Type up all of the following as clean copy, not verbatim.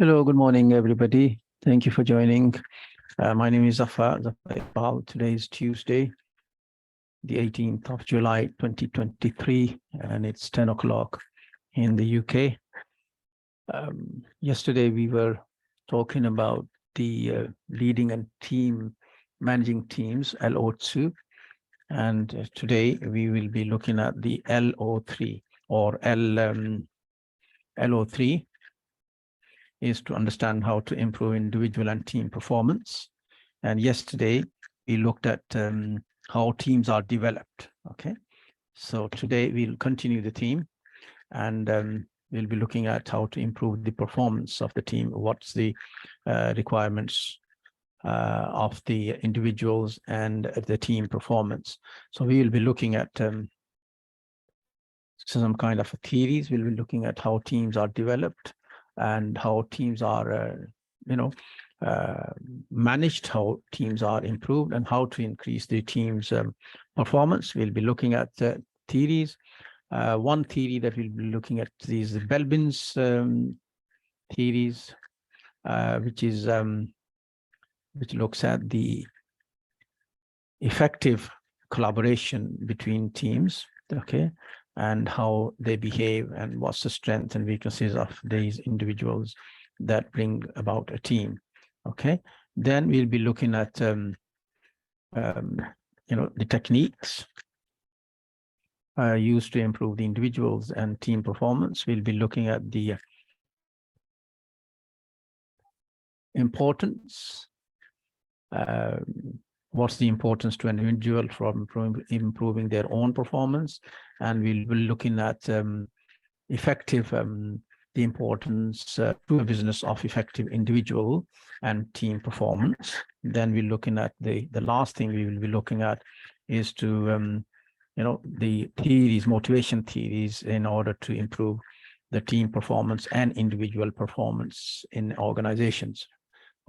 Hello, good morning, everybody. Thank you for joining. My name is Zafar Iqbal. Today is Tuesday, the 18th of July, 2023, and it's 10 o'clock in the UK. Yesterday, we were talking about the leading and managing teams, LO2, and today we will be looking at the LO3 or LO3 is to understand how to improve individual and team performance. And yesterday we looked at how teams are developed. Okay, so today we'll continue the theme, and we'll be looking at how to improve the performance of the team. What's the requirements of the individuals and the team performance. So we will be looking at some kind of theories. We'll be looking at how teams are developed and how teams are, managed, how teams are improved, and how to increase the team's performance. We'll be looking at theories. One theory that we'll be looking at is the Belbin's theories, which looks at the effective collaboration between teams. Okay. And how they behave and what's the strengths and weaknesses of these individuals that bring about a team. Okay, then we'll be looking at the techniques used to improve the individuals and team performance. We'll be looking at the importance. What's the importance to an individual from improving their own performance, and we'll be looking at effective, the importance to a business of effective individual and team performance. Then we're looking at the last thing we will be looking at is to the theories, motivation theories, in order to improve the team performance and individual performance in organizations.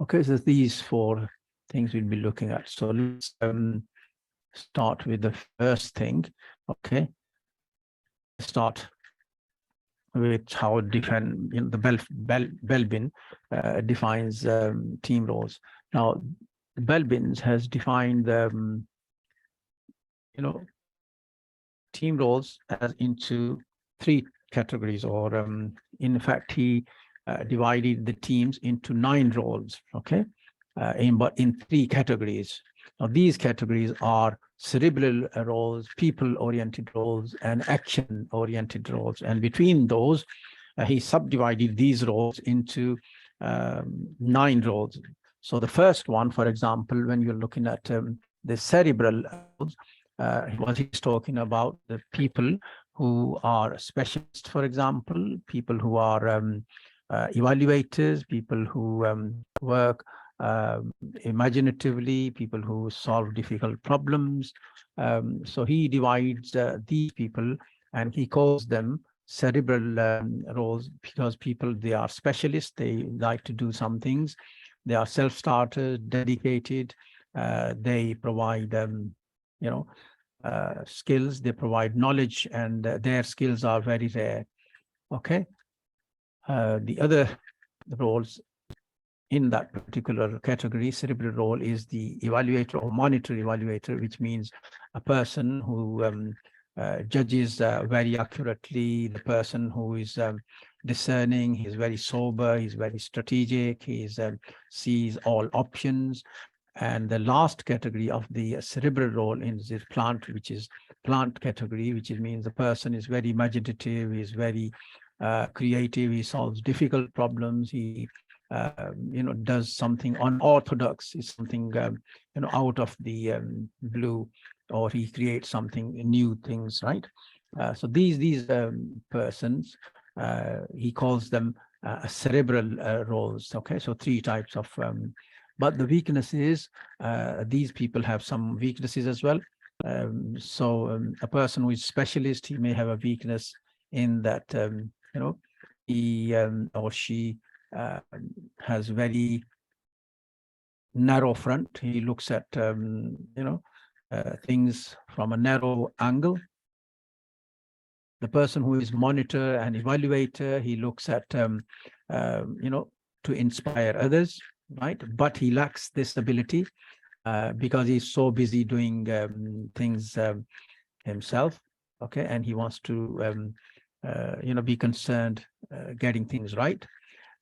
Okay, so these four things we'll be looking at. So let's start with the first thing. Okay, start with how the Belbin defines team roles. Now, Belbin has defined team roles as into three categories, or in fact, he divided the teams into 9 roles. Okay. But in 3 categories. Now, these categories are cerebral roles, people-oriented roles, and action-oriented roles. And between those, he subdivided these roles into 9 roles. So the first one, for example, when you're looking at the cerebral roles, what he's talking about, the people who are specialists, for example, people who are evaluators, people who work imaginatively, people who solve difficult problems. So he divides these people and he calls them cerebral roles, because people, they are specialists, they like to do some things, they are self-starters, dedicated, they provide skills, they provide knowledge, and their skills are very rare. Okay. The other roles in that particular category, cerebral role, is the evaluator or monitor evaluator, which means a person who judges very accurately, the person who is discerning, he's very sober, he's very strategic, he sees all options. And the last category of the cerebral role is plant, which is plant category, which means the person is very imaginative, he's very creative, he solves difficult problems, he does something unorthodox, is something out of the blue, or he creates something new things, right? So these persons, he calls them cerebral roles. Okay, so 3 types of but the weakness is these people have some weaknesses as well. So a person who is specialist, he may have a weakness in that he or she has very narrow front. He looks at things from a narrow angle. The person who is monitor and evaluator, he looks at to inspire others, right? But he lacks this ability because he's so busy doing things himself, okay? And he wants to, be concerned getting things right.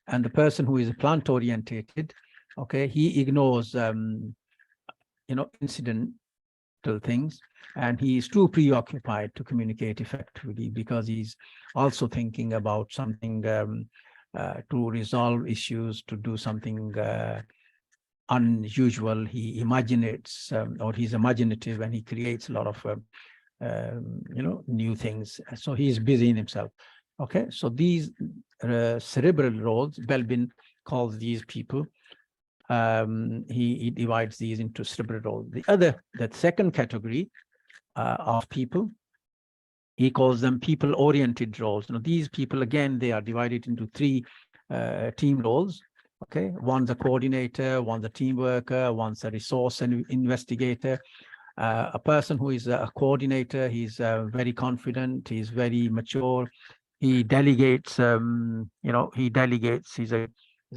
And the person who is plant orientated, okay, he ignores, incidental things, and he is too preoccupied to communicate effectively because he's also thinking about something to resolve issues, to do something unusual. He imaginates, or he's imaginative, and he creates a lot of new things. So he's busy in himself. Okay, so these cerebral roles, Belbin calls these people, he divides these into cerebral roles. The second category of people, he calls them people-oriented roles. These people, again, they are divided into three team roles. Okay, one's a coordinator, one's a team worker, one's a resource and investigator. A person who is a coordinator, he's very confident, he's very mature, he delegates, he delegates, he's a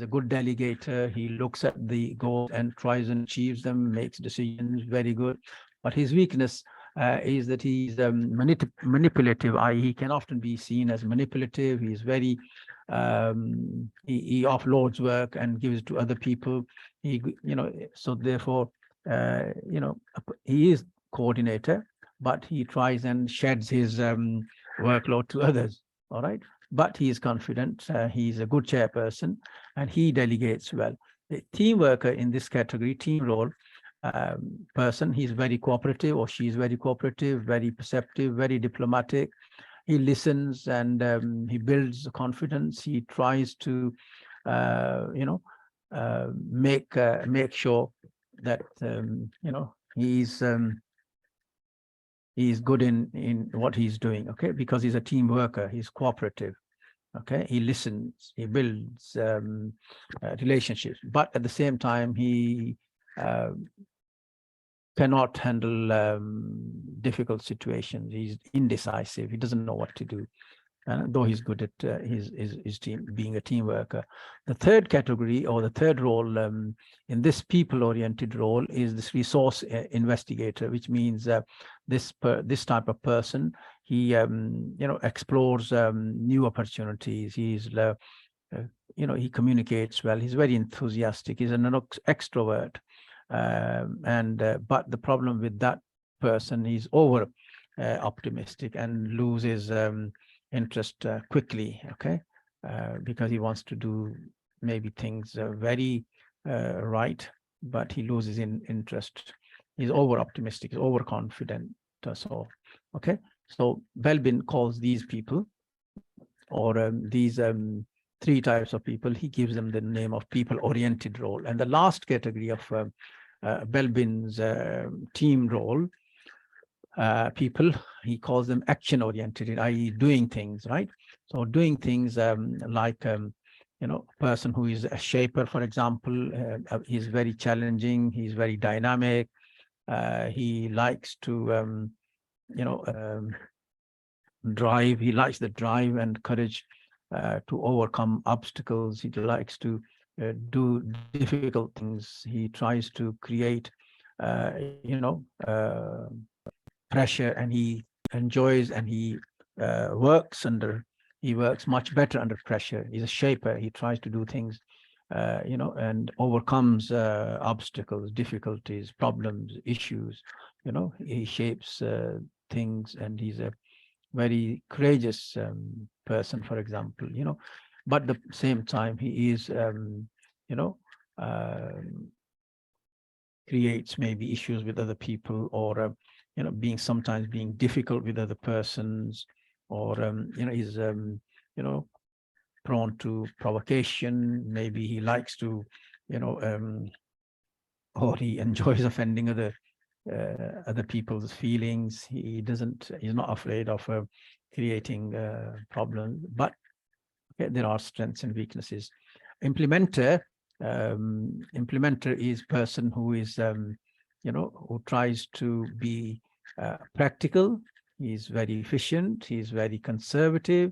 good delegator, he looks at the goals and tries and achieves them, makes decisions, very good. But his weakness is that he's manipulative, i.e. he can often be seen as manipulative. He's very, he offloads work and gives it to other people. So therefore, he is coordinator, but he tries and sheds his workload to others. All right, but he is confident. He's a good chairperson, and he delegates well. The team worker in this category, team role person, he's very cooperative, or she's very cooperative, very perceptive, very diplomatic. He listens, and he builds confidence. He tries to, make sure that he's good in what he's doing, okay, because he's a team worker, he's cooperative, okay, he listens, he builds relationships, but at the same time he cannot handle difficult situations. He's indecisive, he doesn't know what to do, though he's good at his team, being a team worker. The third category, or the third role in this people-oriented role, is this resource investigator, which means this type of person, he explores new opportunities. He's he communicates well. He's very enthusiastic. He's an extrovert, but the problem with that person, he's over optimistic and loses interest quickly, okay, because he wants to do maybe things very right, but he loses interest. He's over optimistic, he's overconfident. So, okay, so Belbin calls these people, or these three types of people, he gives them the name of people-oriented role. And the last category of Belbin's team role people, he calls them action-oriented, i.e. doing things, right? So doing things like, a person who is a shaper, for example, he's very challenging, he's very dynamic, he likes to, drive, he likes the drive and courage to overcome obstacles. He likes to do difficult things. He tries to create, pressure, and he enjoys, and he works much better under pressure. He's a shaper. He tries to do things, and overcomes obstacles, difficulties, problems, issues. He shapes things, and he's a very courageous person, for example, but at the same time, he is, creates maybe issues with other people, or, sometimes being difficult with other persons, or, he's, prone to provocation. Maybe he likes to, or he enjoys offending other people's feelings. He's not afraid of creating problems, but okay, there are strengths and weaknesses. Implementer is person who is, who tries to be practical. He's very efficient. He's very conservative.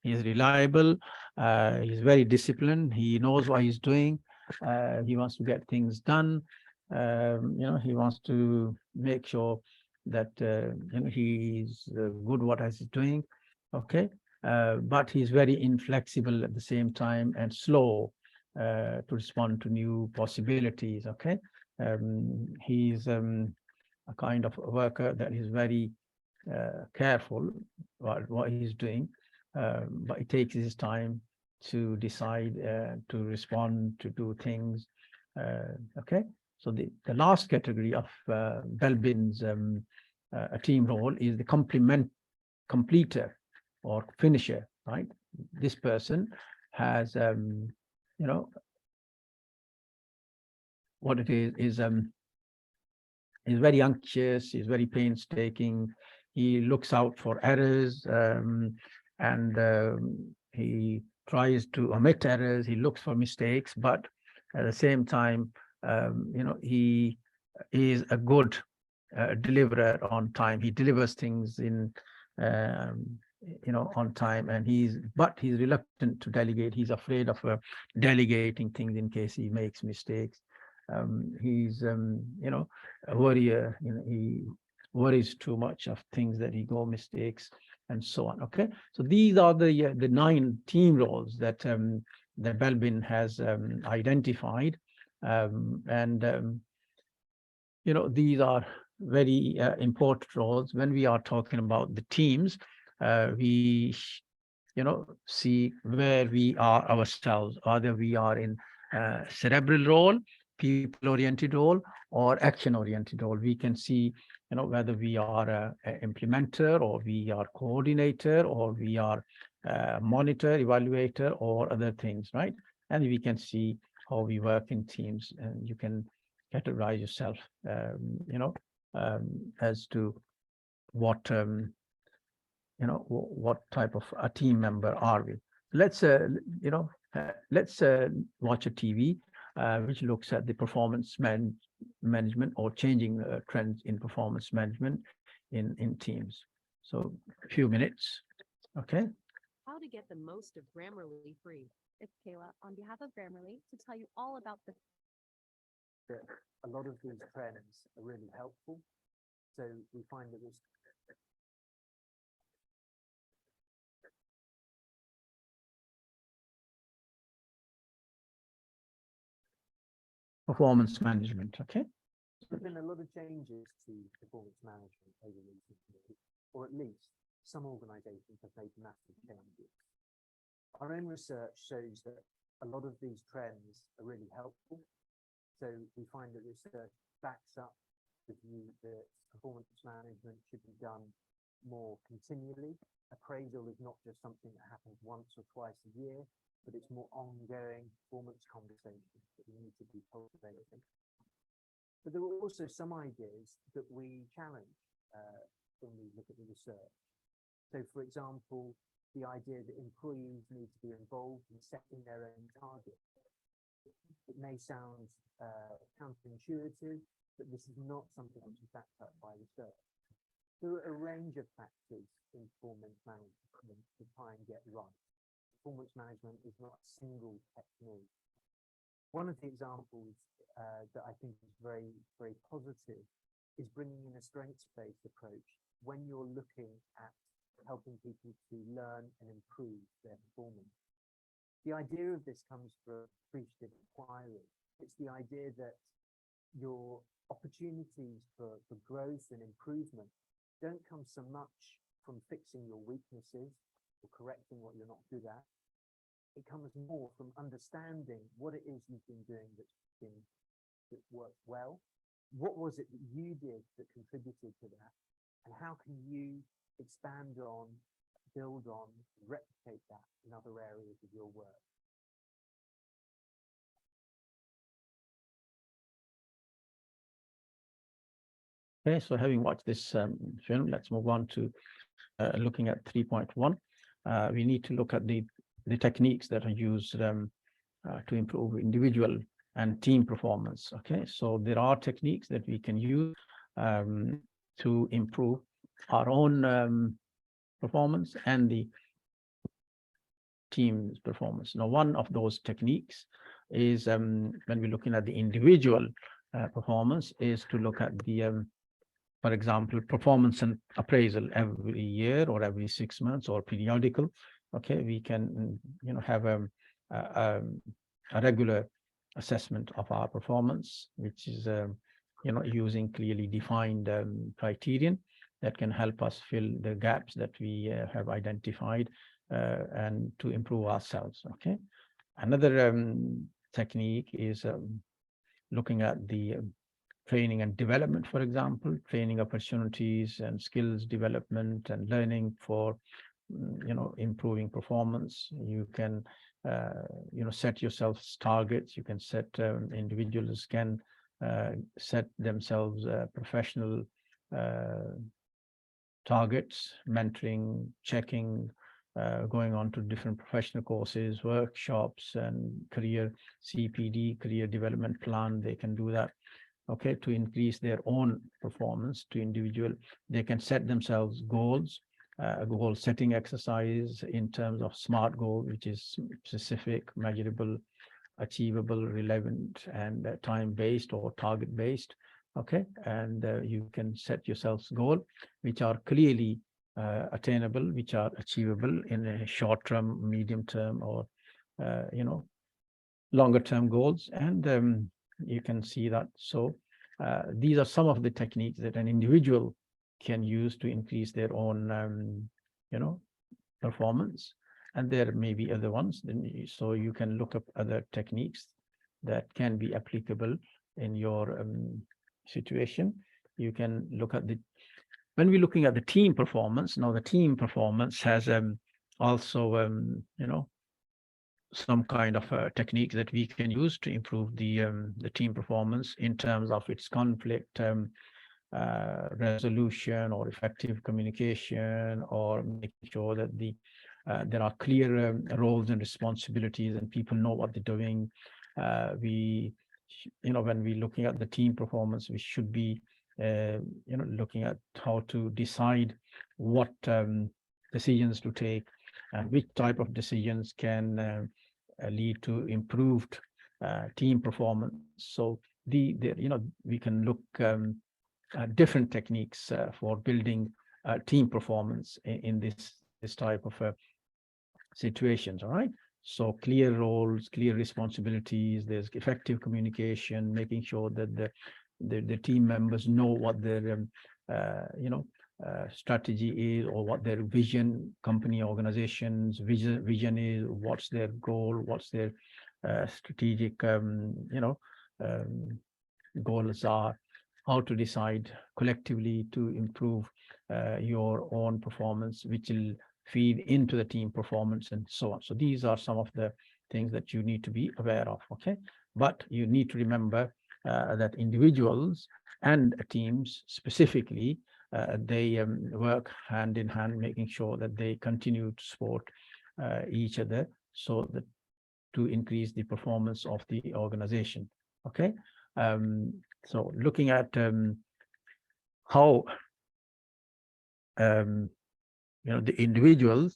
He's reliable. He's very disciplined. He knows what he's doing. He wants to get things done. He wants to make sure that he's good what he's doing. Okay, but he's very inflexible at the same time and slow to respond to new possibilities. Okay, he's a kind of worker that is very careful what he's doing, but it takes his time to decide, to respond, to do things. Okay, so the last category of Belbin's a team role is the completer or finisher, right? This person has, what it is he's very anxious, he's very painstaking, he looks out for errors, and he tries to omit errors, he looks for mistakes, but at the same time, he is a good deliverer on time. He delivers things in, on time, and he's reluctant to delegate. He's afraid of delegating things in case he makes mistakes. He's, a worrier. He worries too much of things that he go mistakes and so on. Okay, so these are the 9 team roles that that Belbin has identified, these are very important roles. When we are talking about the teams, we see where we are ourselves, whether we are in cerebral role, people-oriented role, or action-oriented role. We can see, whether we are a implementer, or we are coordinator, or we are monitor, evaluator, or other things, right? And we can see how we work in teams, and you can categorize yourself, as to what, what type of a team member are we. Let's, let's watch a TV which looks at the performance management or changing trends in performance management in teams. So a few minutes, okay? How to get the most of Grammarly free. It's Kayla on behalf of Grammarly to tell you all about the. A lot of these trends are really helpful. So we find that there's performance management, okay? There's been a lot of changes to performance management over recent years, or at least some organizations have made massive changes. Our own research shows that a lot of these trends are really helpful. So we find that research backs up the view that performance management should be done more continually. Appraisal is not just something that happens once or twice a year, but it's more ongoing performance conversations that we need to be cultivating. But there were also some ideas that we challenge when we look at the research. So, for example, the idea that employees need to be involved in setting their own targets. It may sound counterintuitive, but this is not something which is backed up by research. There are a range of factors in performance management to try and get right. Performance management is not a single technique. One of the examples that I think is very, very positive is bringing in a strengths-based approach when you're looking at helping people to learn and improve their performance. The idea of this comes from appreciative inquiry. It's the idea that your opportunities for growth and improvement don't come so much from fixing your weaknesses or correcting what you're not good at. It comes more from understanding what it is you've been doing that worked well. What was it that you did that contributed to that? And how can you expand on, build on, replicate that in other areas of your work? Okay, so having watched this film, let's move on to looking at 3.1. We need to look at the techniques that are used to improve individual and team performance. Okay, so there are techniques that we can use to improve our own performance and the team's performance. Now, one of those techniques is when we're looking at the individual performance is to look at the for example, performance and appraisal every year or every 6 months or periodical. Okay, we can have a regular assessment of our performance, which is using clearly defined criterion that can help us fill the gaps that we have identified and to improve ourselves. Okay, another technique is looking at the training and development, for example, training opportunities and skills development and learning for improving performance. You can set yourself targets. You can set individuals can set themselves professional targets, mentoring, checking, going on to different professional courses, workshops, and career CPD, career development plan. They can do that. Okay, to increase their own performance to individual. They can set themselves goals, a goal setting exercise in terms of SMART goal, which is specific, measurable, achievable, relevant, and time-based or target-based. Okay, and you can set yourselves goal, which are clearly attainable, which are achievable in a short-term, medium-term, or longer-term goals. And you can see that. So these are some of the techniques that an individual can use to increase their own, performance. And there may be other ones. So you can look up other techniques that can be applicable in your situation. You can look at when we're looking at the team performance. Now, the team performance has also, some kind of technique that we can use to improve the team performance in terms of its conflict resolution or effective communication, or making sure that there are clear roles and responsibilities and people know what they're doing. When we're looking at the team performance, we should be looking at how to decide what decisions to take and which type of decisions can lead to improved team performance. So we can look at different techniques for building team performance in this type of situations. All right. So clear roles, clear responsibilities. There's effective communication, making sure that the team members know what their strategy is, or what their vision, company organization's vision is, what's their goal, what's their strategic goals are, how to decide collectively to improve your own performance, which will feed into the team performance, and so on. So these are some of the things that you need to be aware of. Okay, but you need to remember that individuals and teams specifically, they work hand in hand, making sure that they continue to support each other, so that to increase the performance of the organization. Okay, so looking at how the individuals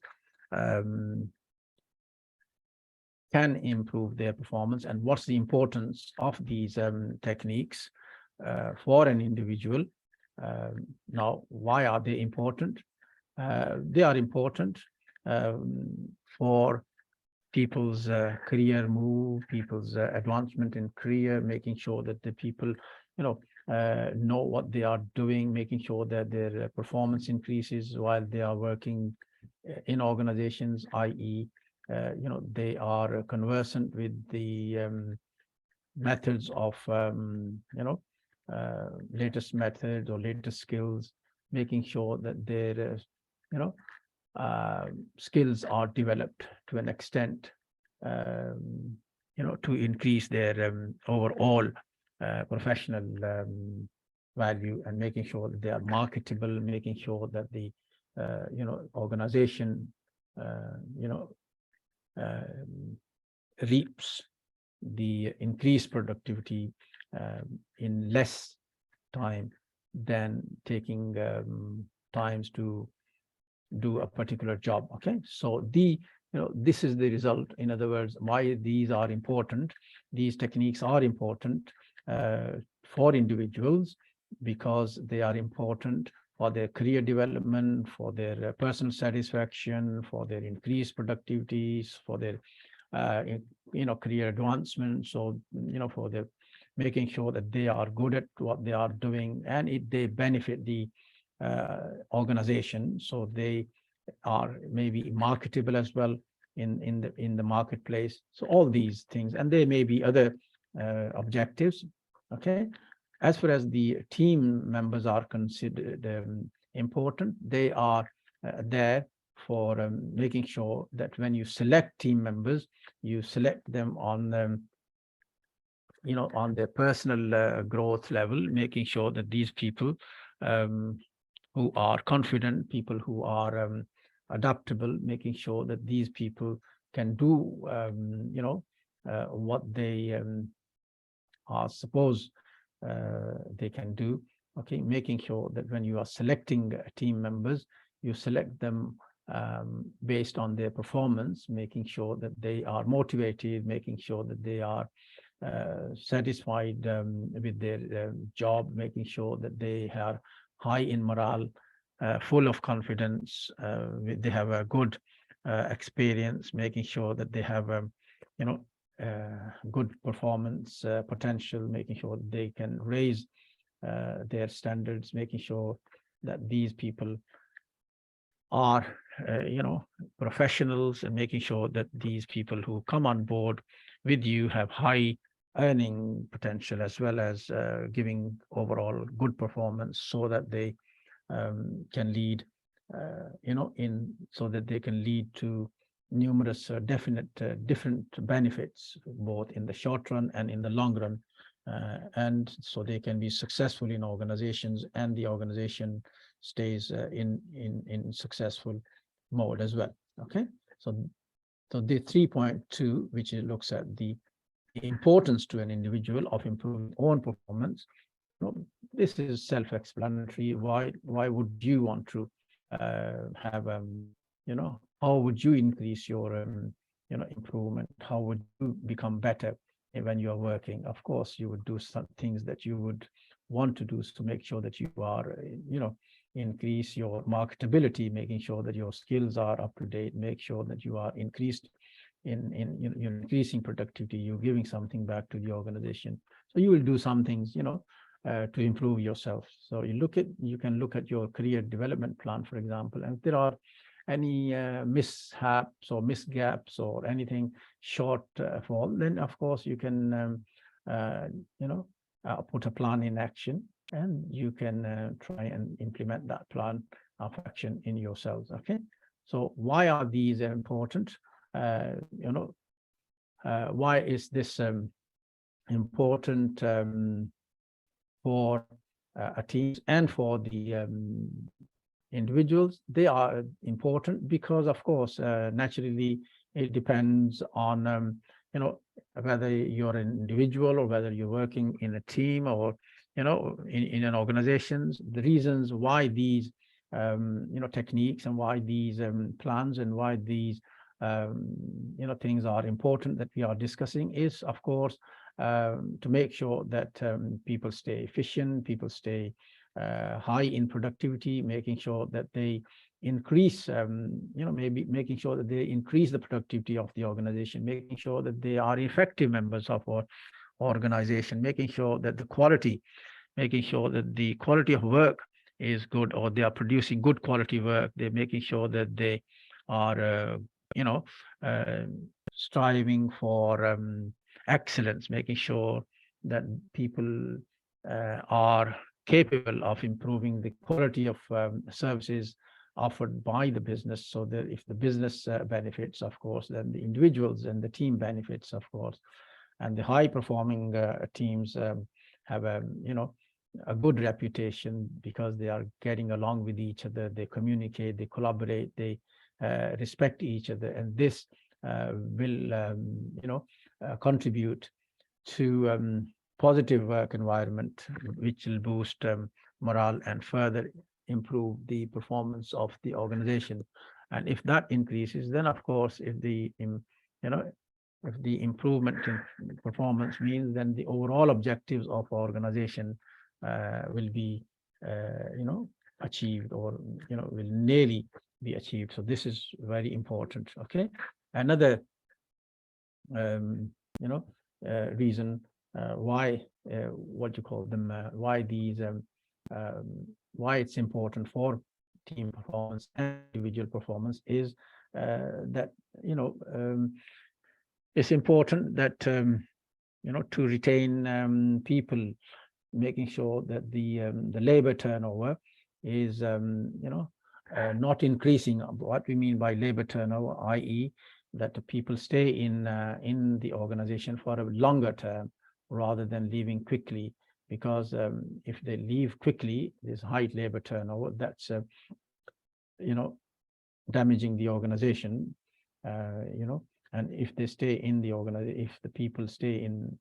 can improve their performance, and what's the importance of these techniques for an individual. Now, why are they important? They are important for people's career move, people's advancement in career, making sure that the people, know what they are doing, making sure that their performance increases while they are working in organizations, i.e., they are conversant with the methods of, latest methods or latest skills, making sure that their, skills are developed to an extent, to increase their overall professional value, and making sure that they are marketable, making sure that the, organization, reaps the increased productivity in less time than taking times to do a particular job. Okay, so the this is the result. In other words, why these are important. These techniques are important for individuals because they are important for their career development, for their personal satisfaction, for their increased productivities, for their career advancement. So for the making sure that they are good at what they are doing, and they benefit the organization, so they are maybe marketable as well in the marketplace. So all these things, and there may be other objectives. Okay, as far as the team members are considered important, they are there for making sure that when you select team members, you select them on on their personal growth level, making sure that these people who are confident, people who are adaptable, making sure that these people can do what they are supposed they can do. Okay, making sure that when you are selecting team members, you select them based on their performance, making sure that they are motivated, making sure that they are satisfied with their job, making sure that they are high in morale, full of confidence, they have a good experience, making sure that they have good performance potential, making sure they can raise their standards, making sure that these people are professionals, and making sure that these people who come on board with you have high earning potential, as well as giving overall good performance, so that they can lead so that they can lead to numerous different benefits, both in the short run and in the long run, and so they can be successful in organizations, and the organization stays in successful mode as well. Okay, so the 3.2, which looks at the importance to an individual of improving own performance, this is self-explanatory. Why would you want to have how would you increase your improvement? How would you become better when you are working? Of course, you would do some things that you would want to do to make sure that you are increase your marketability, making sure that your skills are up to date, make sure that you are increased in increasing productivity, you're giving something back to the organization. So you will do some things to improve yourself. So you can look at your career development plan, for example, and if there are any mishaps or misgaps or anything shortfall, then of course you can put a plan in action, and you can try and implement that plan of action in yourselves. Okay, so why are these important? Why is this important for a team and for the individuals? They are important because, of course, naturally it depends on whether you're an individual or whether you're working in a team or in an organization. The reasons why these techniques and why these plans and why these things are important that we are discussing is, of course, to make sure that people stay efficient, people stay high in productivity, making sure that they increase, maybe making sure that they increase the productivity of the organization, making sure that they are effective members of our organization, making sure that the quality of work is good, or they are producing good quality work. They're making sure that they are, striving for excellence, making sure that people are capable of improving the quality of services offered by the business, so that if the business benefits, of course, then the individuals and the team benefits, of course, and the high performing teams have a good reputation because they are getting along with each other, they communicate, they collaborate, they respect each other, and this will contribute to positive work environment, which will boost morale and further improve the performance of the organization. And if that increases, then of course, if the if the improvement in performance means, then the overall objectives of organization will be achieved, or will nearly be achieved. So this is very important. Okay, another reason why what you call them why these why it's important for team performance and individual performance is that it's important that to retain people, making sure that the labor turnover is not increasing. What we mean by labor turnover, i.e., that the people stay in the organization for a longer term rather than leaving quickly. Because if they leave quickly, there's high labor turnover. That's damaging the organization. And if they stay in the organization, if the people stay in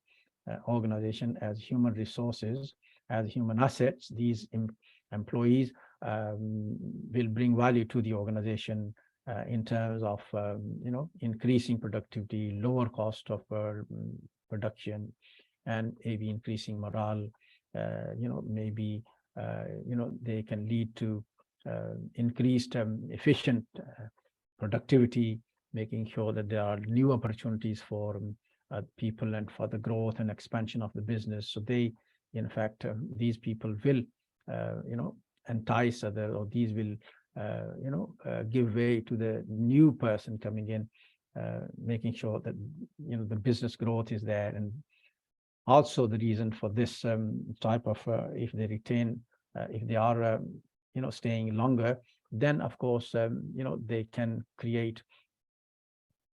organization as human resources, as human assets, these employees will bring value to the organization in terms of increasing productivity, lower cost of production, and maybe increasing morale. Maybe they can lead to increased efficient productivity, making sure that there are new opportunities for people and for the growth and expansion of the business. So they, in fact, these people will entice others, or these will give way to the new person coming in, making sure that the business growth is there. And also the reason for this type of if they retain, if they are staying longer, then of course they can create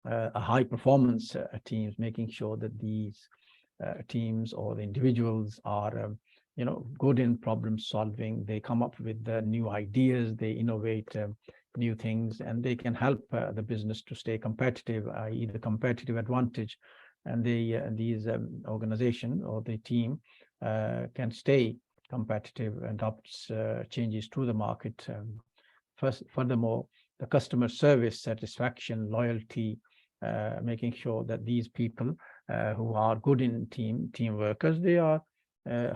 a high performance teams, making sure that these teams or the individuals are good in problem solving. They come up with new ideas, they innovate new things, and they can help the business to stay competitive, i.e. the competitive advantage. And these organization or the team can stay competitive and adopts changes to the market. Furthermore, the customer service satisfaction, loyalty, making sure that these people who are good in team workers, they are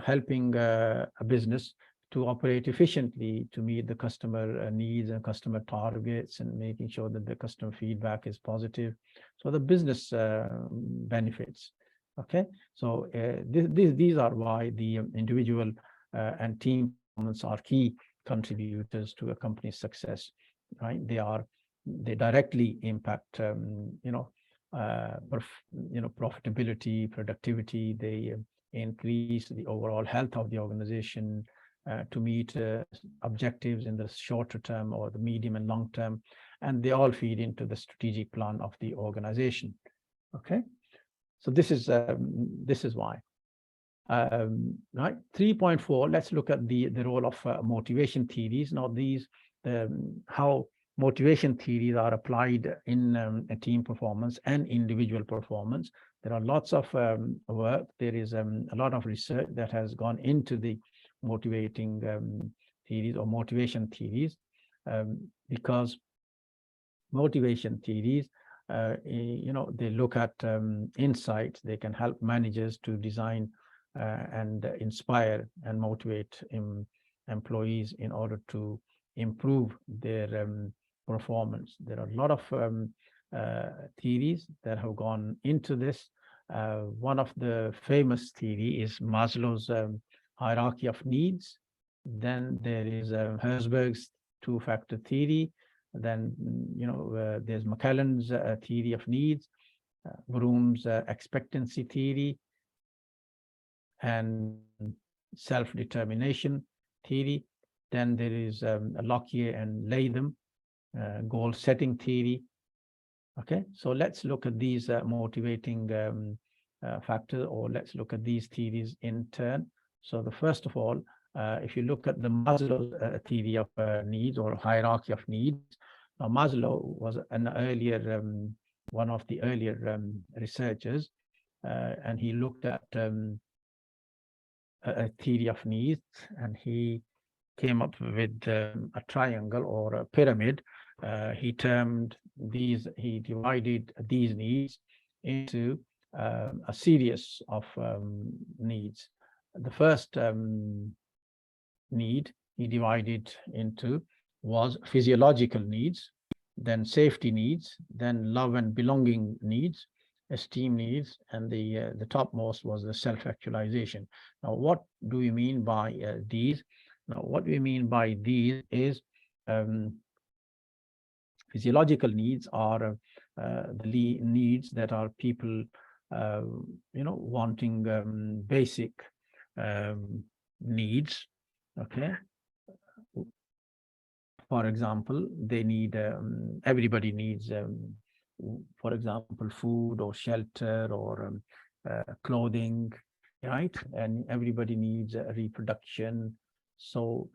helping a business to operate efficiently, to meet the customer needs and customer targets, and making sure that the customer feedback is positive. So the business benefits. Okay, so these are why the individual and team performance are key contributors to a company's success, right? They directly impact profitability, productivity. They increase the overall health of the organization to meet objectives in the shorter term or the medium and long term, and they all feed into the strategic plan of the organization. Okay, so this is why. Right, 3.4. Let's look at the role of motivation theories. Now, these how motivation theories are applied in a team performance and individual performance. There are lots of work. There is a lot of research that has gone into the motivating theories or motivation theories, because motivation theories, they look at insights. They can help managers to design and inspire and motivate employees in order to improve their performance. There are a lot of theories that have gone into this. One of the famous theory is Maslow's hierarchy of needs. Then there is Herzberg's two-factor theory. Then there's McClellan's theory of needs, Vroom's expectancy theory, and self-determination theory. Then there is Lockyer and Latham goal setting theory. Okay, so let's look at these motivating factors, or let's look at these theories in turn. So the first of all, if you look at the Maslow's theory of needs or hierarchy of needs. Now, Maslow was an earlier one of the earlier researchers, and he looked at a theory of needs, and he came up with a triangle or a pyramid. He divided these needs into a series of needs. The first need he divided into was physiological needs, then safety needs, then love and belonging needs, esteem needs, and the topmost was the self-actualization. Now, what do we mean by these? Now, what we mean by these is physiological needs are the needs that are people, wanting basic needs. Okay. For example, they need, everybody needs, for example, food or shelter or clothing, right? And everybody needs reproduction. So,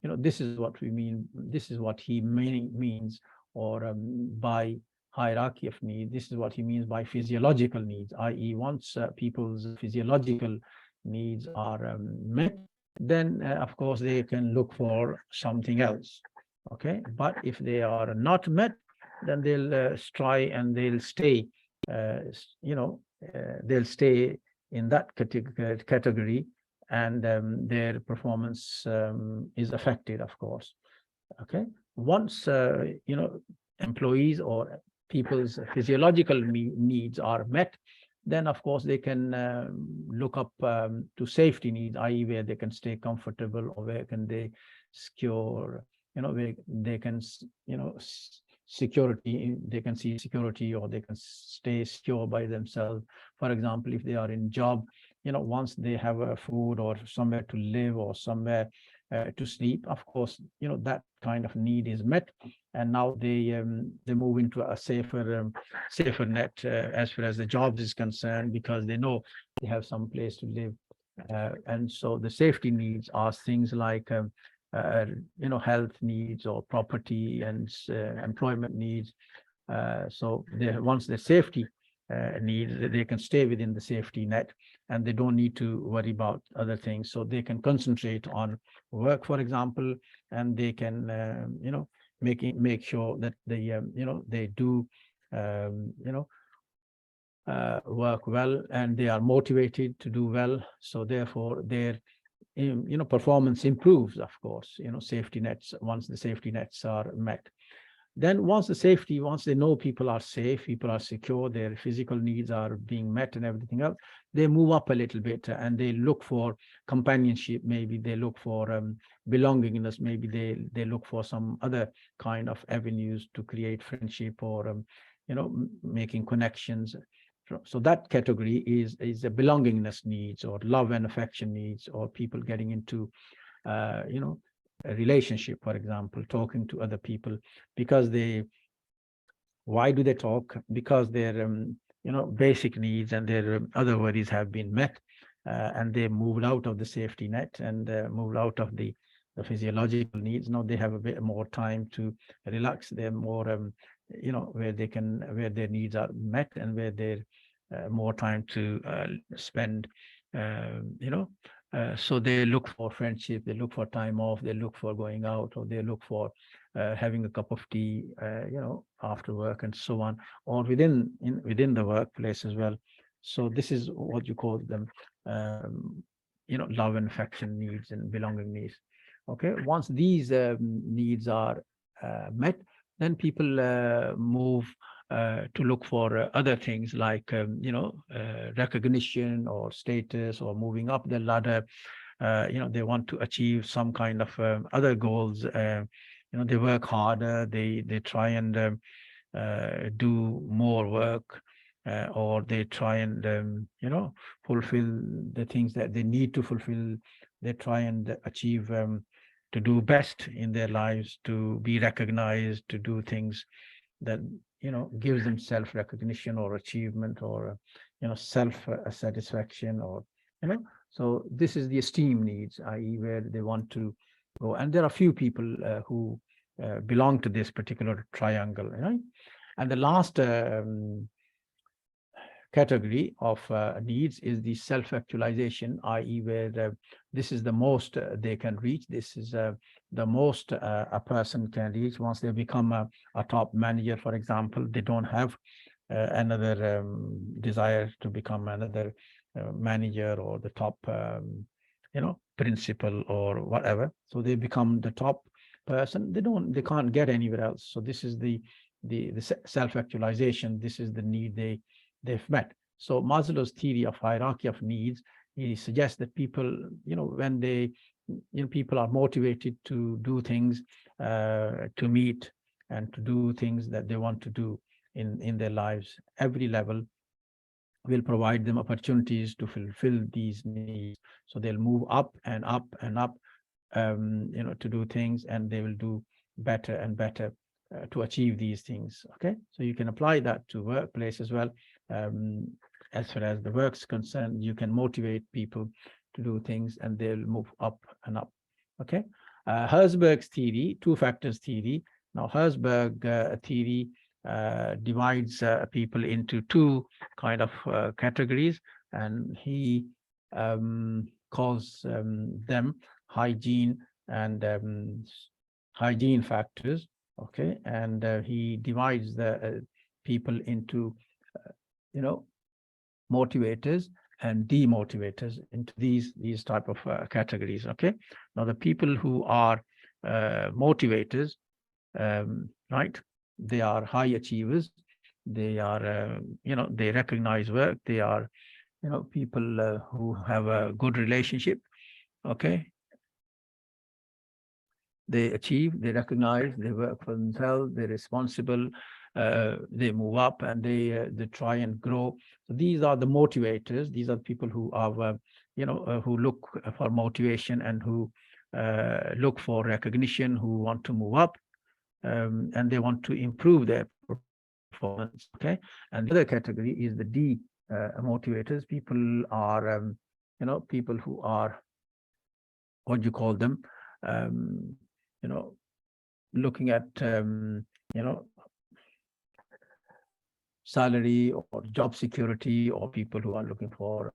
this is what we mean. This is what he means, or by hierarchy of need. This is what he means by physiological needs, i.e. once people's physiological needs are met, then of course they can look for something else. Okay, but if they are not met, then they'll try and they'll stay, they'll stay in that category, and their performance is affected, of course. Okay, once employees or people's physiological needs are met, then of course they can look up to safety needs, i.e. where they can stay comfortable, or where can they secure, where they can, security, they can see security, or they can stay secure by themselves. For example, if they are in job, once they have a food or somewhere to live or somewhere to sleep, of course, that kind of need is met, and now they move into a safer net as far as the jobs is concerned, because they know they have some place to live. And so the safety needs are things like health needs or property and employment needs. So once the safety needs, they can stay within the safety net, and they don't need to worry about other things. So they can concentrate on work, for example, and they can make sure that they they do work well, and they are motivated to do well. So therefore their performance improves, of course. Safety nets, once the safety nets are met, then once they know people are safe, people are secure, their physical needs are being met and everything else, they move up a little bit and they look for companionship. Maybe they look for belongingness. Maybe they look for some other kind of avenues to create friendship or making connections. So that category is the belongingness needs, or love and affection needs, or people getting into a relationship, for example, talking to other people, because why do they talk? Because their basic needs and their other worries have been met, and they moved out of the safety net and moved out of the physiological needs. Now they have a bit more time to relax. They're more where their needs are met, and where they're more time to spend so they look for friendship, they look for time off, they look for going out, or they look for having a cup of tea after work, and so on, or within the workplace as well. So this is what you call them love and affection needs and belonging needs. Okay, once these needs are met, then people move to look for other things like recognition or status, or moving up the ladder. They want to achieve some kind of other goals. They work harder, they try and do more work, or they try and fulfill the things that they need to fulfill. They try and achieve to do best in their lives, to be recognized, to do things that gives them self-recognition or achievement, or self-satisfaction, or so this is the esteem needs, i.e. where they want to go. And there are few people who belong to this particular triangle, right? And the last category of needs is the self-actualization, i.e. where this is the most they can reach. This is the most a person can reach once they become a top manager, for example. They don't have another desire to become another manager or the top principal or whatever. So they become the top person. They can't get anywhere else. So this is the self-actualization. This is the need they've met. So Maslow's theory of hierarchy of needs, he suggests that people, when people are motivated to do things, to meet and to do things that they want to do in their lives, every level will provide them opportunities to fulfill these needs. So they'll move up and up and up, to do things, and they will do better and better to achieve these things. Okay, so you can apply that to workplace as well. As far as the work's concerned, you can motivate people to do things, and they'll move up and up. Okay, Herzberg's theory, two factors theory. Now, Herzberg theory divides people into two kind of categories, and he calls them hygiene and hygiene factors. Okay, and he divides the people into motivators and demotivators, into these type of categories. Okay, now the people who are motivators, right, they are high achievers. They are they recognize work. They are people who have a good relationship. Okay, they achieve, they recognize, they work for themselves, they're responsible, they move up, and they try and grow. So these are the motivators. These are the people who are who look for motivation and who look for recognition, who want to move up, and they want to improve their performance. Okay, and the other category is the motivators. People are people who are, what do you call them, looking at salary or job security, or people who are looking for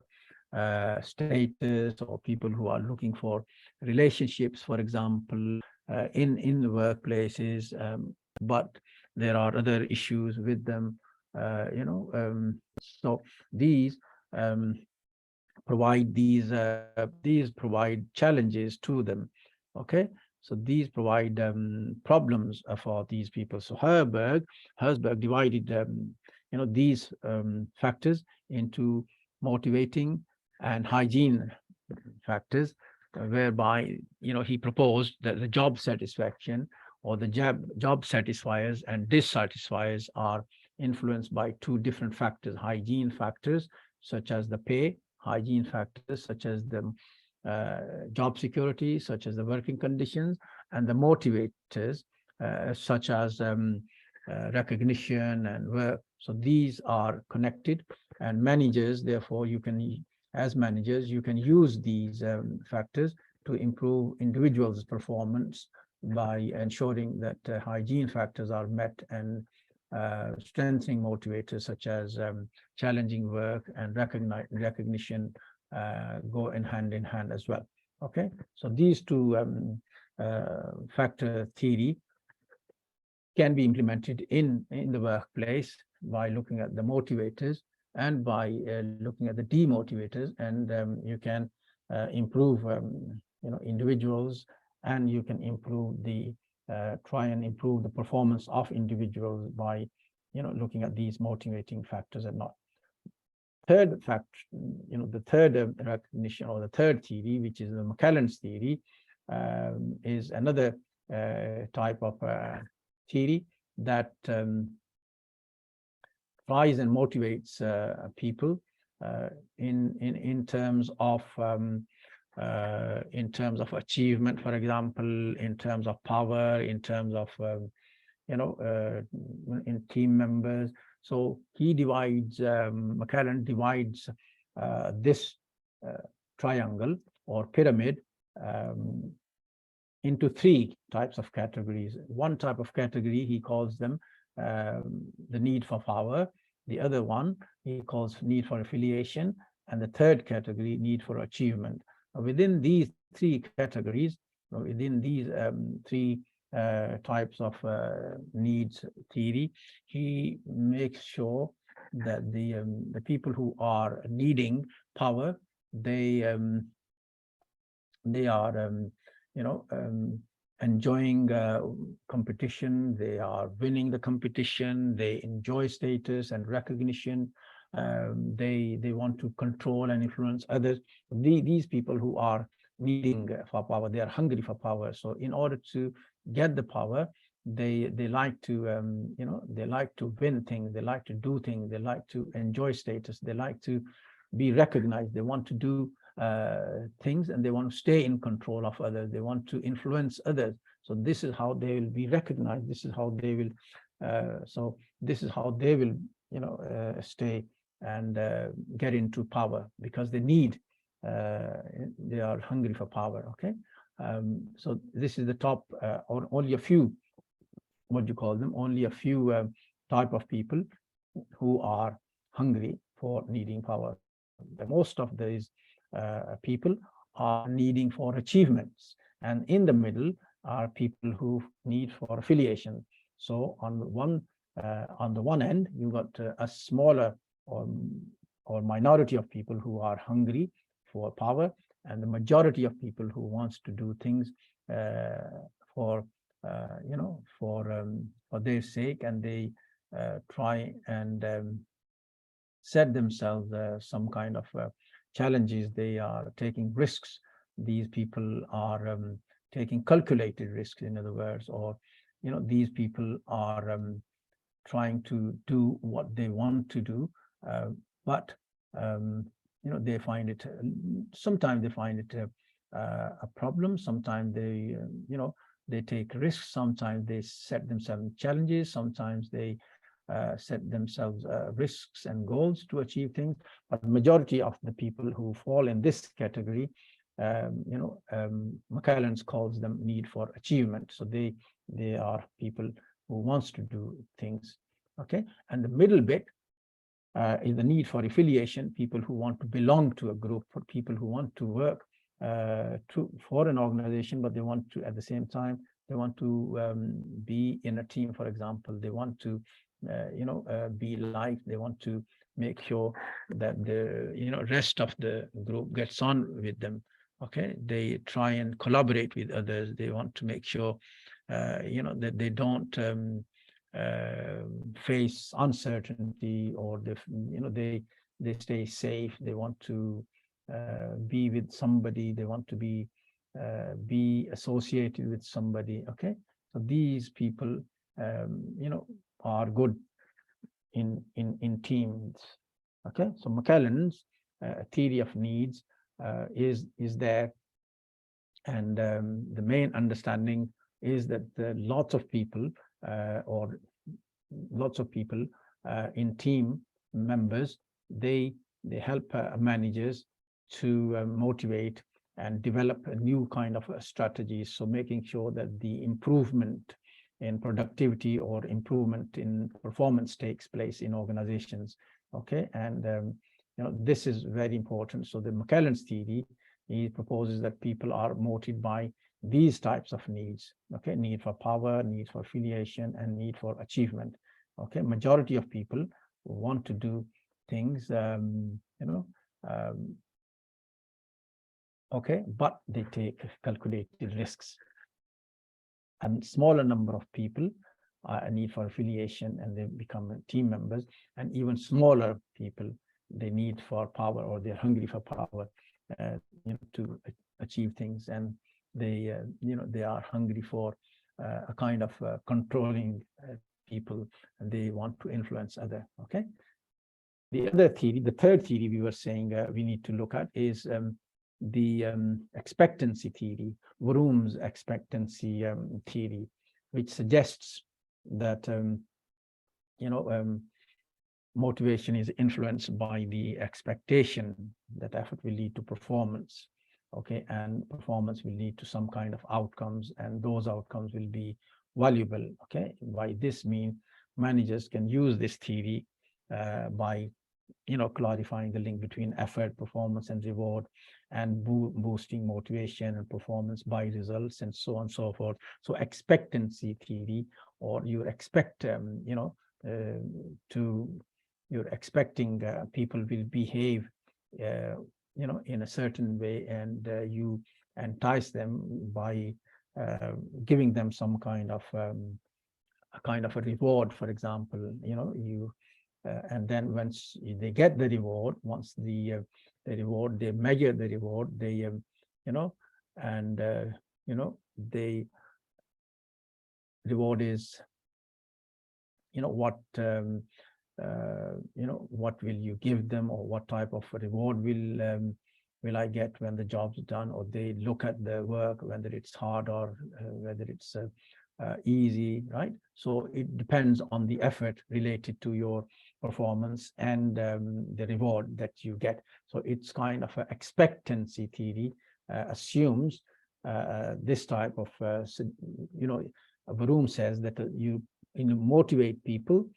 status, or people who are looking for relationships, for example, in the workplaces, but there are other issues with them. So these provide challenges to them. Okay, so these provide problems for these people. So Herzberg divided these factors into motivating and hygiene factors, whereby he proposed that the job satisfaction, or the job satisfiers and dissatisfiers, are influenced by two different factors: hygiene factors such as the pay, hygiene factors such as the job security, such as the working conditions, and the motivators such as recognition and work. So these are connected, and managers, therefore, as managers, you can use these factors to improve individuals' performance by ensuring that hygiene factors are met, and strengthening motivators such as challenging work and recognition go in hand as well. Okay, so these two factor theory can be implemented in the workplace by looking at the motivators and by looking at the demotivators, and you can improve individuals, and you can improve try and improve the performance of individuals by looking at these motivating factors and not. Third factor, the third recognition, or the third theory, which is the McClelland's theory, is another type of theory that tries and motivates people in terms of achievement, for example, in terms of power, in terms of in team members. So he divides, McClelland divides this triangle or pyramid into three types of categories. One type of category, he calls them the need for power. The other one he calls need for affiliation, and the third category, need for achievement. Within these three categories, within these three types of needs theory, he makes sure that the people who are needing power, they are enjoying competition, they are winning the competition, they enjoy status and recognition, they want to control and influence others. These people who are needing for power, they are hungry for power. So in order to get the power, they like to they like to win things, they like to do things, they like to enjoy status, they like to be recognized, they want to do things, and they want to stay in control of others, they want to influence others. So this is how they will be recognized, this is how they will this is how they will stay and get into power, because they need they are hungry for power. Okay, so this is the top or only a few, what you call them, only a few type of people who are hungry for needing power. Most of these people are needing for achievements, and in the middle are people who need for affiliation. So on the one end, you got a smaller or minority of people who are hungry for power, and the majority of people who wants to do things for their sake, and they try and set themselves some kind of challenges. They are taking risks. These people are taking calculated risks, in other words, or these people are trying to do what they want to do, but they find it, sometimes they find it a problem, sometimes they they take risks, sometimes they set themselves challenges, sometimes they set themselves risks and goals to achieve things. But the majority of the people who fall in this category, McClelland's calls them need for achievement. So they are people who wants to do things. Okay, and the middle bit is the need for affiliation, people who want to belong to a group, for people who want to work for an organization, but they want to, at the same time, they want to be in a team, for example. They want to be liked, they want to make sure that the rest of the group gets on with them. Okay, they try and collaborate with others, they want to make sure that they don't face uncertainty, or they stay safe, they want to be with somebody, they want to be associated with somebody. Okay, so these people are good in teams. Okay, so McClelland's theory of needs is there, and the main understanding is that lots of people in team members, they help managers to motivate and develop a new kind of strategies. So making sure that the improvement in productivity or improvement in performance takes place in organizations. Okay, and this is very important. So the McClelland's theory, he proposes that people are motivated by these types of needs. Okay, need for power, need for affiliation, and need for achievement. Okay, majority of people want to do things, okay, but they take calculated risks. And smaller number of people a need for affiliation, and they become team members, and even smaller people, they need for power, or they're hungry for power to achieve things, and they they are hungry for a kind of controlling people, and they want to influence other. Okay, the other theory, the third theory we were saying we need to look at is the expectancy theory, Vroom's expectancy theory, which suggests that motivation is influenced by the expectation that effort will lead to performance. Okay, and performance will lead to some kind of outcomes, and those outcomes will be valuable. Okay, by this means managers can use this theory by clarifying the link between effort, performance, and reward, and boosting motivation and performance by results, and so on and so forth. So expectancy theory, or you're you're expecting people will behave in a certain way, and you entice them by giving them some kind of a reward, for example. And then once they get the reward, once the reward, they measure the reward, they they reward is what what will you give them, or what type of reward will I get when the job's done, or they look at the work, whether it's hard or whether it's easy, right? So it depends on the effort related to your performance and the reward that you get. So it's kind of an expectancy theory, assumes this type of Barum says that you motivate people,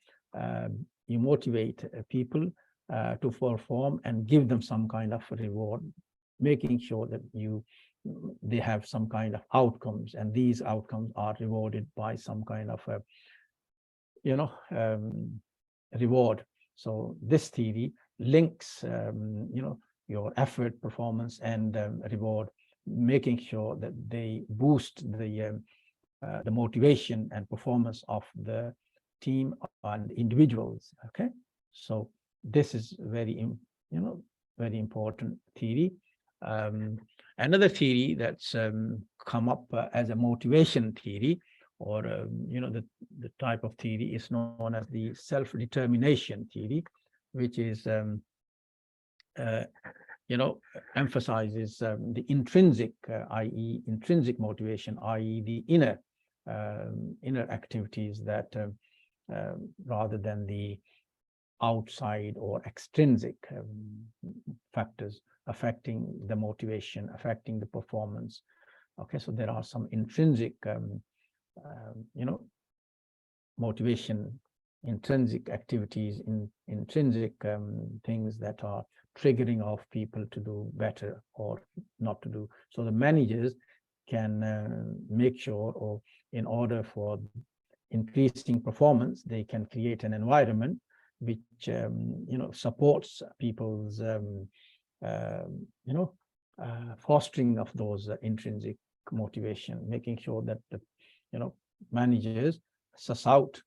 to perform and give them some kind of reward, making sure that they have some kind of outcomes, and these outcomes are rewarded by some kind of reward. So this theory links your effort, performance, and reward, making sure that they boost the motivation and performance of the team and individuals. Okay, so this is very important theory. Another theory that's come up as a motivation theory, or the type of theory, is known as the self-determination theory, which is emphasizes the intrinsic, i.e. intrinsic motivation, i.e. the inner activities, that rather than the outside or extrinsic factors affecting the motivation, affecting the performance. Okay, so there are some intrinsic motivation, intrinsic activities, intrinsic things that are triggering of people to do better or not to do. So the managers can make sure, or in order for increasing performance, they can create an environment which supports people's fostering of those intrinsic motivation, making sure that the managers suss out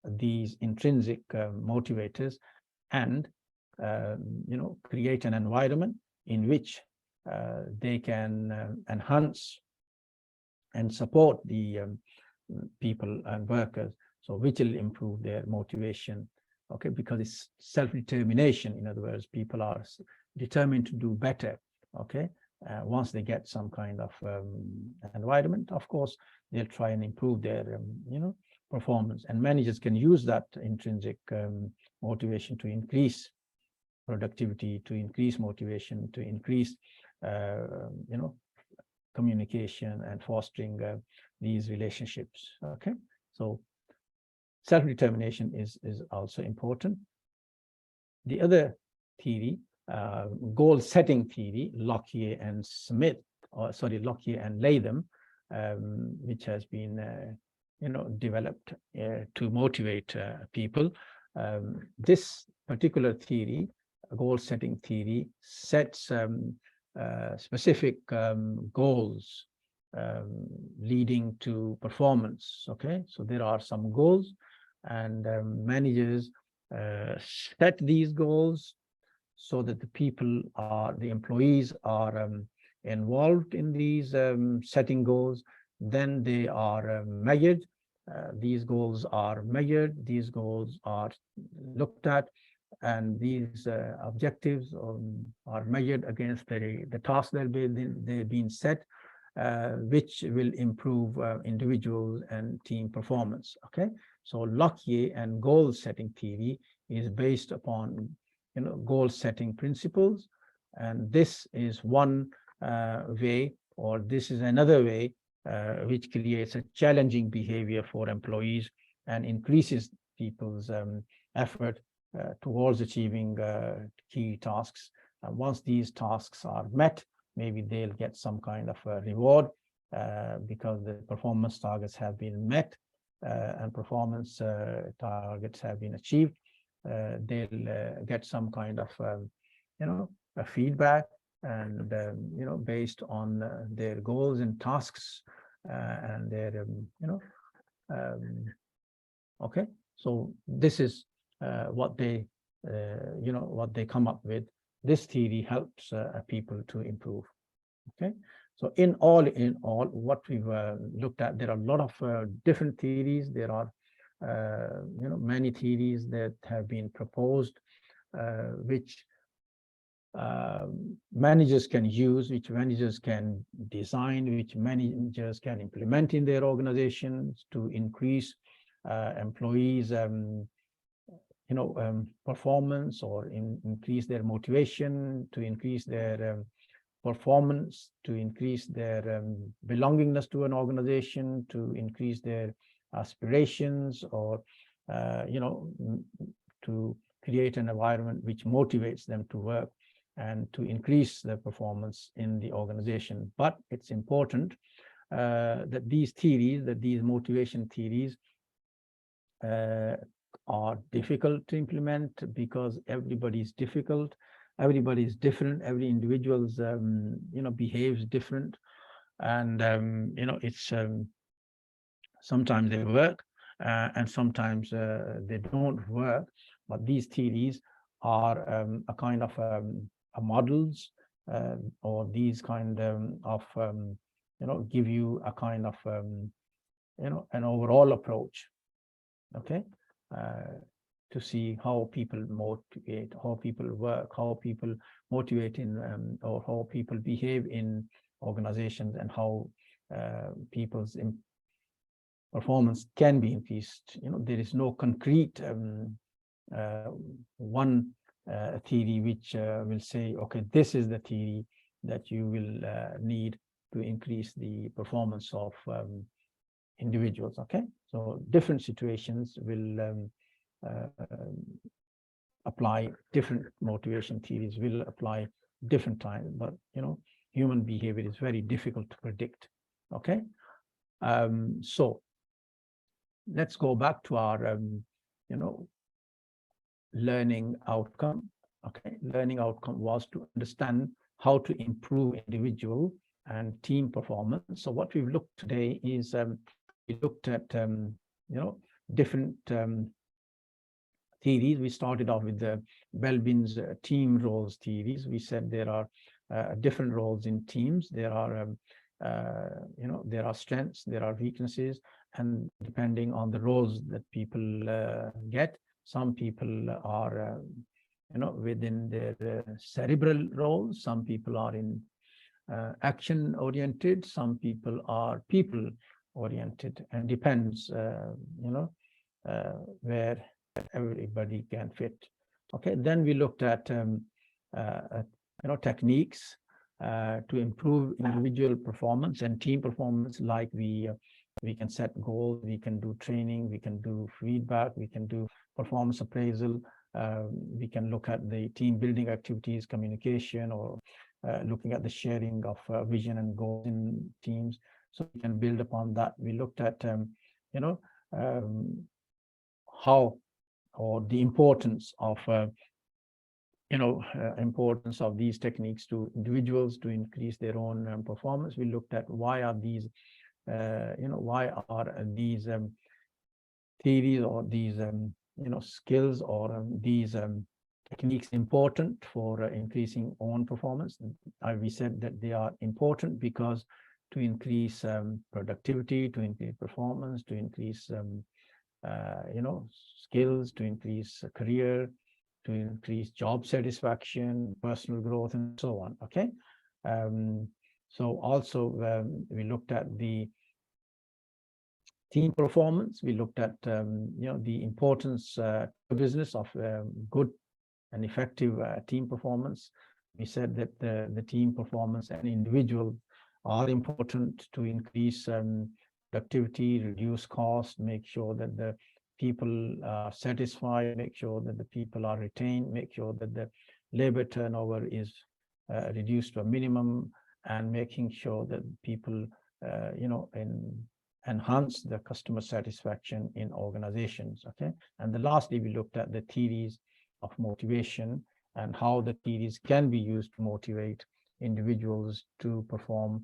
these intrinsic motivators, and create an environment in which they can enhance and support the people and workers, so which will improve their motivation. Okay, because it's self-determination. In other words, people are determined to do better. Okay, once they get some kind of environment, of course, they'll try and improve their performance, and managers can use that intrinsic motivation to increase productivity, to increase motivation, to increase communication and fostering these relationships. Okay, so self-determination is also important. The other theory, goal-setting theory, Lockyer and Latham, which has been developed to motivate people. This particular theory, goal-setting theory, sets specific goals leading to performance. Okay, so there are some goals, and managers set these goals so that the employees are involved in these setting goals. Then they are measured. These goals are measured, these goals are looked at, and these objectives are measured against the tasks that they've been set, which will improve individual and team performance. Okay, so Lockyer and goal setting theory is based upon goal setting principles, and this is one way, or this is another way which creates a challenging behavior for employees and increases people's effort towards achieving key tasks. And once these tasks are met, maybe they'll get some kind of a reward because the performance targets have been met and performance targets have been achieved. They'll get some kind of, a feedback, and based on their goals and tasks and their, okay. So this is what they, what they come up with. This theory helps people to improve. Okay. So in all, what we've looked at, there are a lot of different theories. There are, many theories that have been proposed, which managers can use, which managers can design, which managers can implement in their organizations to increase employees' performance, or increase their motivation, to increase their performance, to increase their belongingness to an organization, to increase their aspirations, or to create an environment which motivates them to work and to increase their performance in the organization. But it's important that these theories, that these motivation theories are difficult to implement, because everybody's difficult, everybody's different, every individual's behaves different, and it's sometimes they work and sometimes they don't work. But these theories are a kind of models, or these kind of give you a kind of an overall approach, okay, to see how people motivate, how people work, how people motivate in or how people behave in organizations, and how people's performance can be increased. There is no concrete one theory which will say, okay, this is the theory that you will need to increase the performance of individuals. Okay, so different situations will apply different motivation theories, will apply different times, but human behavior is very difficult to predict. Okay, so let's go back to our learning outcome. Okay, learning outcome was to understand how to improve individual and team performance. So what we've looked today is we looked at different theories. We started off with the Belbin's team roles theories. We said there are different roles in teams. There are there are strengths, there are weaknesses, and depending on the roles that people get, some people are within their cerebral roles, some people are in action oriented, some people are people oriented, and depends where everybody can fit. Okay, then we looked at techniques to improve individual performance and team performance, like we can set goals, we can do training, we can do feedback, we can do performance appraisal, we can look at the team building activities, communication, or looking at the sharing of vision and goals in teams. So we can build upon that. We looked at how, or the importance of importance of these techniques to individuals to increase their own performance. We looked at why are these why are these theories, or these skills, or these techniques important for increasing own performance. We said that they are important because to increase productivity, to increase performance, to increase skills, to increase career, to increase job satisfaction, personal growth, and so on. Okay, so also we looked at the team performance. We looked at the importance to business of good and effective team performance. We said that the team performance and individual are important to increase productivity, reduce cost, make sure that the people are satisfied, make sure that the people are retained, make sure that the labor turnover is reduced to a minimum, and making sure that people, enhance the customer satisfaction in organizations. Okay. And then lastly, we looked at the theories of motivation and how the theories can be used to motivate individuals to perform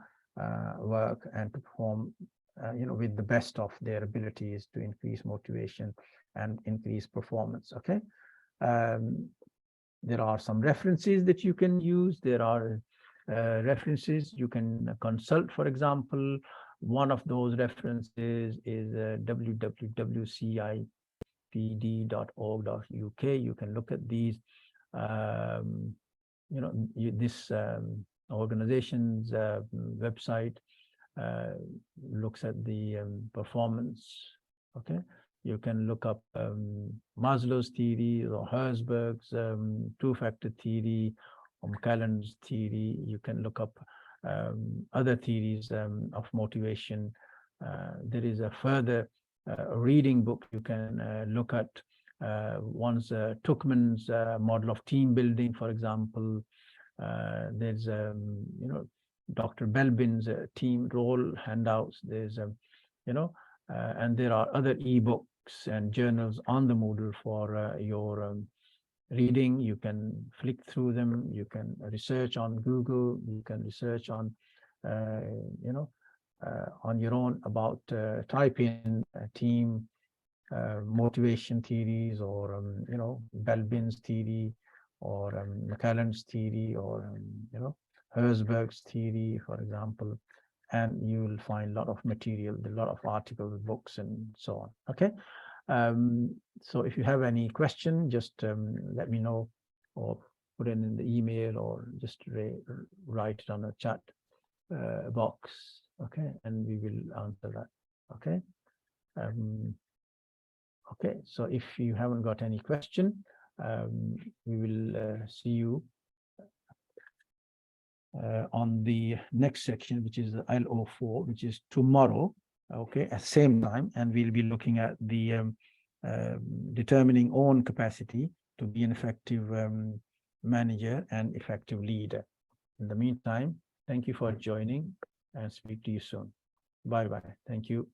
work and to perform with the best of their abilities to increase motivation and increase performance. Okay. There are some references that you can use. There are references you can consult. For example, one of those references is www.cipd.org.uk. You can look at these. This organization's website looks at the performance. Okay, you can look up Maslow's theory or Herzberg's two-factor theory or McClelland's theory. You can look up other theories of motivation. There is a further reading book you can look at. One's Tuchman's model of team building, for example. There's Dr. Belbin's team role handouts. There's and there are other ebooks and journals on the Moodle for your reading. You can flick through them. You can research on Google. You can research on on your own about type in team motivation theories, or Belbin's theory, or McClelland's theory, or Herzberg's theory, for example, and you will find a lot of material, a lot of articles, books, and so on. Okay. So if you have any question, just let me know, or put it in the email, or just write it on a chat box. Okay, and we will answer that. Okay. Okay, so if you haven't got any question, we will see you on the next section, which is the LO4, which is tomorrow. Okay, at same time, and we'll be looking at the determining own capacity to be an effective manager and effective leader. In the meantime, thank you for joining, and speak to you soon. Bye bye. Thank you.